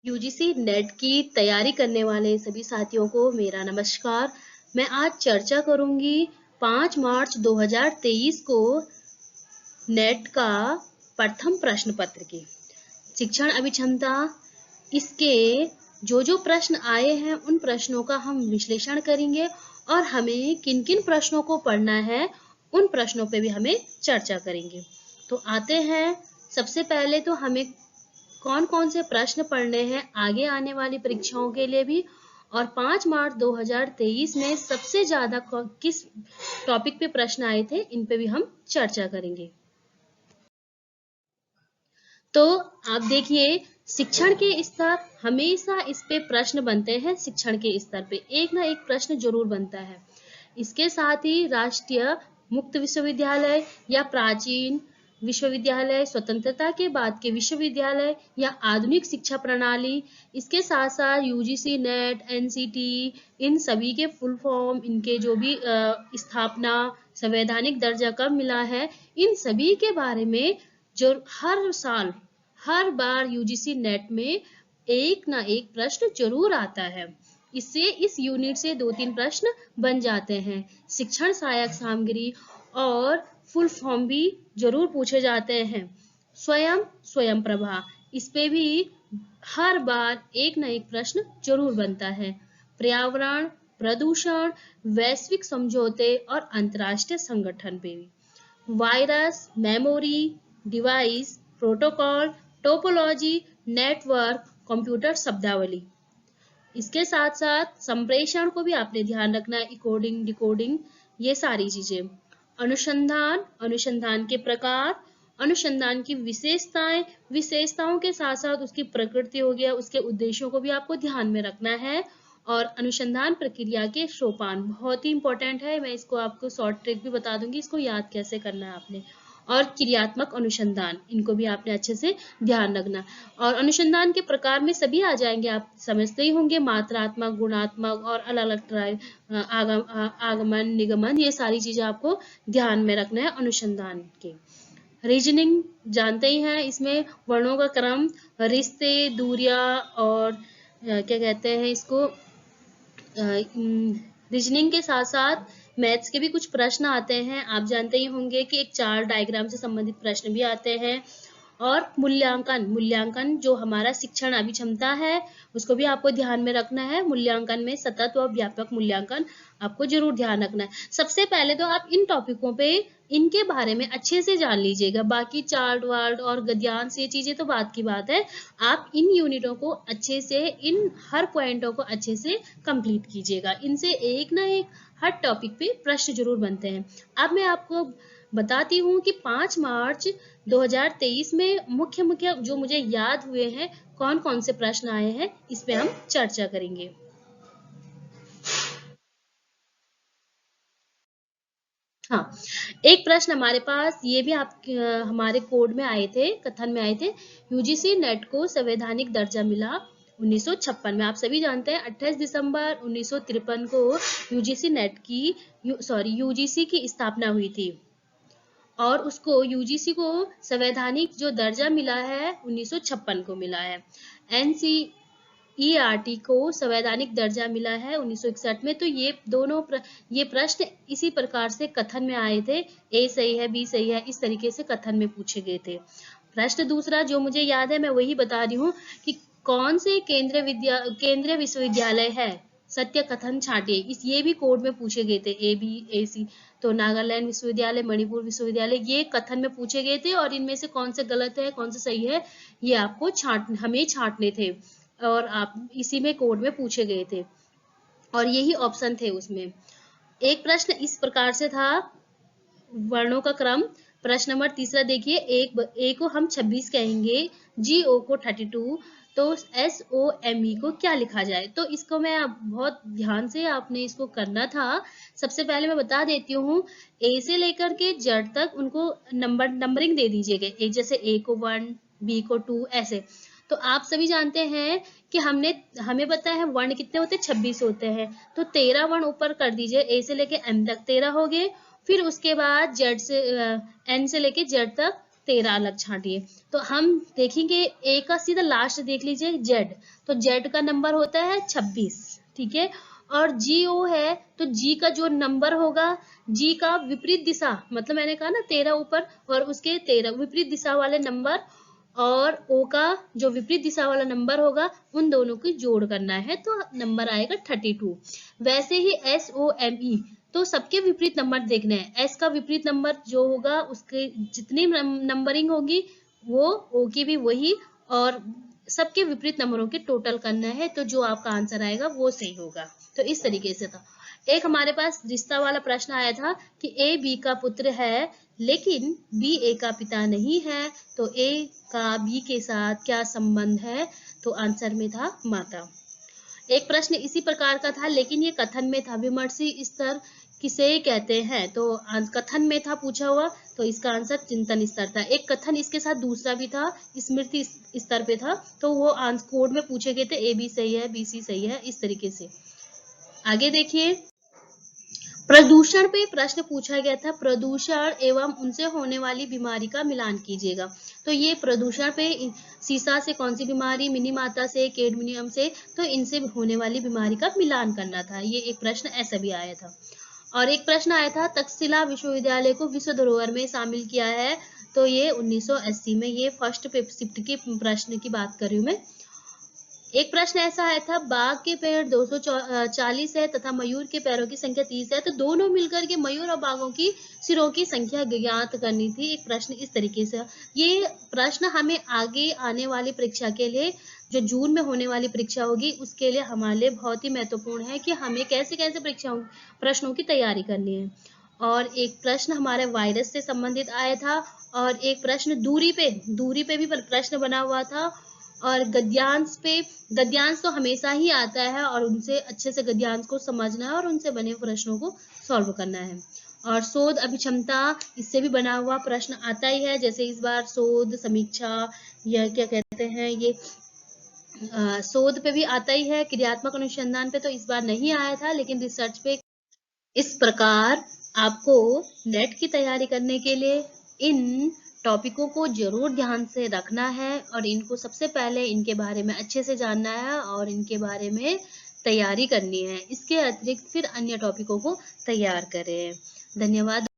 UGC net की तैयारी करने वाले सभी साथियों को मेरा नमस्कार। मैं आज चर्चा करूंगी 5 मार्च 2023 को नेट का प्रथम प्रश्न पत्र की शिक्षण अभिक्षमता। इसके जो प्रश्न आए हैं उन प्रश्नों का हम विश्लेषण करेंगे और हमें किन किन प्रश्नों को पढ़ना है उन प्रश्नों पे भी हमें चर्चा करेंगे। तो आते हैं, सबसे पहले तो हमें कौन कौन से प्रश्न पढ़ने हैं आगे आने वाली परीक्षाओं के लिए भी, और 5 मार्च 2023 में सबसे ज्यादा किस टॉपिक पे प्रश्न आए थे इन पे भी हम चर्चा करेंगे। तो आप देखिए, शिक्षण के स्तर, हमेशा इस पे प्रश्न बनते हैं। शिक्षण के स्तर पे एक ना एक प्रश्न जरूर बनता है। इसके साथ ही राष्ट्रीय मुक्त विश्वविद्यालय या प्राचीन विश्वविद्यालय, स्वतंत्रता के बाद के विश्वविद्यालय या आधुनिक शिक्षा प्रणाली, इसके साथ साथ यूजीसी नेट, एनसीटी, इन सभी के फुल फॉर्म, इनके जो भी स्थापना, संवैधानिक दर्जा कब मिला है, इन सभी के बारे में जो हर साल हर बार यूजीसी नेट में एक ना एक प्रश्न जरूर आता है। इससे इस यूनिट से 2-3 प्रश्न बन जाते हैं। शिक्षण सहायक सामग्री और फुल फॉर्म भी जरूर पूछे जाते हैं। स्वयं प्रभा, इस पे भी हर बार एक ना एक प्रश्न जरूर बनता है। पर्यावरण, प्रदूषण, वैश्विक समझौते और अंतर्राष्ट्रीय संगठन पे भी। Virus, memory, device, protocol, topology, network, computer शब्दावली। इसके साथ साथ संप्रेषण को भी आपने ध्यान रखना है, इकोडिंग, डिकोडिंग, ये सारी चीजें। अनुसंधान, अनुसंधान के प्रकार, अनुसंधान की विशेषताएं, विशेषताओं के साथ साथ उसकी प्रकृति हो गया, उसके उद्देश्यों को भी आपको ध्यान में रखना है। और अनुसंधान प्रक्रिया के सोपान बहुत ही इंपॉर्टेंट है, मैं इसको आपको शॉर्ट ट्रिक भी बता दूंगी, इसको याद कैसे करना है आपने। और क्रियात्मक अनुसंधान, इनको भी आपने अच्छे से ध्यान रखना। और अनुसंधान के प्रकार में सभी आ जाएंगे, आप समझते ही होंगे, मात्रात्मक, गुणात्मक और अलग अलग आगमन, निगमन, ये सारी चीजें आपको ध्यान में रखना है अनुसंधान के। रीजनिंग जानते ही हैं, इसमें वर्णों का क्रम, रिश्ते, दूरियां और क्या कहते हैं इसको, रीजनिंग के साथ साथ मैथ्स के भी कुछ प्रश्न आते हैं। आप जानते ही होंगे कि एक चार्ट डायग्राम से संबंधित प्रश्न भी आते हैं। और मूल्यांकन, मूल्यांकन जो हमारा शिक्षण अभिक्षमता है उसको भी आपको ध्यान में रखना है। मूल्यांकन में सतत और व्यापक मूल्यांकन आपको जरूर ध्यान रखना है। सबसे पहले तो आप इन टॉपिकों पे, इनके बारे में अच्छे से जान लीजिएगा। बाकी चार्ट वार्ट और गद्यांश, ये चीजें तो बात की बात है। आप इन यूनिटों को अच्छे से, इन हर पॉइंटों को अच्छे से कंप्लीट कीजिएगा। इनसे एक ना एक हर टॉपिक पे प्रश्न जरूर बनते हैं। अब मैं आपको बताती हूँ कि 5 मार्च 2023 में मुख्य जो मुझे याद हुए हैं, कौन कौन से प्रश्न आए हैं, इस पे हम चर्चा करेंगे। हाँ, एक प्रश्न हमारे पास ये भी आप हमारे कोड में आए थे, कथन में आए थे। यूजीसी नेट को संवैधानिक दर्जा मिला 1956 में। आप सभी जानते हैं 28 दिसंबर 1953 को यूजीसी नेट की यूजीसी की स्थापना हुई थी और उसको यूजीसी को संवैधानिक जो दर्जा मिला है 1956 को मिला है। एनसीईआरटी को संवैधानिक दर्जा मिला है 1961 में। तो ये दोनों ये प्रश्न इसी प्रकार से कथन में आए थे, ए सही है, बी सही है, इस तरीके से कथन में पूछे गए थे। प्रश्न दूसरा जो मुझे याद है मैं वही बता रही हूँ कि कौन से केंद्रीय विश्वविद्यालय है, सत्य कथन छांटिए। ये भी कोड में पूछे गए थे, ए बी ए सी। तो नागालैंड विश्वविद्यालय, मणिपुर विश्वविद्यालय, ये कथन में पूछे गए थे और इनमें से कौन से गलत है, कौन से सही है, ये आपको हमें छांटने थे और आप इसी में कोड में पूछे गए थे और यही ऑप्शन थे उसमें। एक प्रश्न इस प्रकार से था, वर्णों का क्रम। प्रश्न नंबर तीसरा देखिए, ए को हम 26 कहेंगे, जी ओ को 32, तो एस ओ एम ई को क्या लिखा जाए। तो इसको मैं बहुत ध्यान से आपने इसको करना था। सबसे पहले मैं बता देती हूँ, ए से लेकर के जेड तक उनको नंबरिंग दे दीजिएगा। एक जैसे ए को 1, बी को 2, ऐसे। तो आप सभी जानते हैं कि हमें पता है वर्ण कितने होते हैं, 26 होते हैं। तो 13 वर्ण ऊपर कर दीजिए, ए से लेके एम तक 13 हो गए। फिर उसके बाद जेड से एन से लेके जेड तक 13 अलग छांटिए। तो हम देखेंगे ए का सीधा लास्ट देख लीजिए जेड, तो जेड का नंबर होता है 26, ठीक है। और जी ओ है, तो जी का जो नंबर होगा, जी का विपरीत दिशा, मतलब मैंने कहा ना 13 ऊपर और उसके 13 विपरीत दिशा वाले नंबर, और ओ का जो विपरीत दिशा वाला नंबर होगा, उन दोनों की जोड़ करना है, तो नंबर आएगा 32। वैसे ही एस ओ एम ई, तो सबके विपरीत नंबर देखने हैं। एस का विपरीत नंबर जो होगा, उसके जितनी नंबरिंग होगी वो ओ की भी वही, और सबके विपरीत नंबरों के टोटल करना है, तो जो आपका आंसर आएगा वो सही होगा। तो इस तरीके से था। एक हमारे पास रिश्ता वाला प्रश्न आया था कि ए बी का पुत्र है लेकिन बी ए का पिता नहीं है, तो ए का बी के साथ क्या संबंध है, तो आंसर में था माता। एक प्रश्न इसी प्रकार का था, लेकिन ये कथन में था। विमर्शी स्तर किसे कहते हैं, तो कथन में था पूछा हुआ, तो इसका आंसर चिंतन स्तर था। एक कथन इसके साथ दूसरा भी था, स्मृति स्तर पे था, तो वो कोड में पूछे गए थे, ए बी सही है, बी सी सही है, इस तरीके से। आगे देखिए, प्रदूषण पे प्रश्न पूछा गया था। प्रदूषण एवं उनसे होने वाली बीमारी का मिलान कीजिएगा। तो ये प्रदूषण पे सीसा से कौन सी बीमारी, मिनी माता से, कैडमियम से, तो इनसे होने वाली बीमारी का मिलान करना था। ये एक प्रश्न ऐसा भी आया था। और एक प्रश्न आया था, तक्षशिला विश्वविद्यालय को विश्व धरोहर में शामिल किया है, तो ये 1980 में, ये फर्स्ट शिफ्ट के प्रश्न की बात कर रही हूँ मैं। एक प्रश्न ऐसा आया था, बाघ के पैर 240 है तथा मयूर के पैरों की संख्या 30 है, तो दोनों मिलकर के मयूर और बाघों की सिरों की संख्या ज्ञात करनी थी। एक प्रश्न इस तरीके से। ये प्रश्न हमें आगे आने वाली परीक्षा के लिए, जो जून में होने वाली परीक्षा होगी, उसके लिए हमारे लिए बहुत ही महत्वपूर्ण है कि हमें कैसे कैसे परीक्षाओं प्रश्नों की तैयारी करनी है। और एक प्रश्न हमारे वायरस से संबंधित आया था, और एक प्रश्न दूरी पे भी प्रश्न बना हुआ था। और गद्यांश पे, गद्यांश तो हमेशा ही आता है, और उनसे अच्छे से गद्यांश को समझना है और उनसे बने प्रश्नों को सॉल्व करना है। और शोध अभिक्षमता, इससे भी बना हुआ प्रश्न आता ही है, जैसे इस बार शोध समीक्षा, या क्या कहते हैं ये, शोध पे भी आता ही है। क्रियात्मक अनुसंधान पे तो इस बार नहीं आया था, लेकिन रिसर्च पे। इस प्रकार आपको नेट की तैयारी करने के लिए इन टॉपिकों को जरूर ध्यान से रखना है, और इनको सबसे पहले इनके बारे में अच्छे से जानना है और इनके बारे में तैयारी करनी है। इसके अतिरिक्त फिर अन्य टॉपिकों को तैयार करें। धन्यवाद।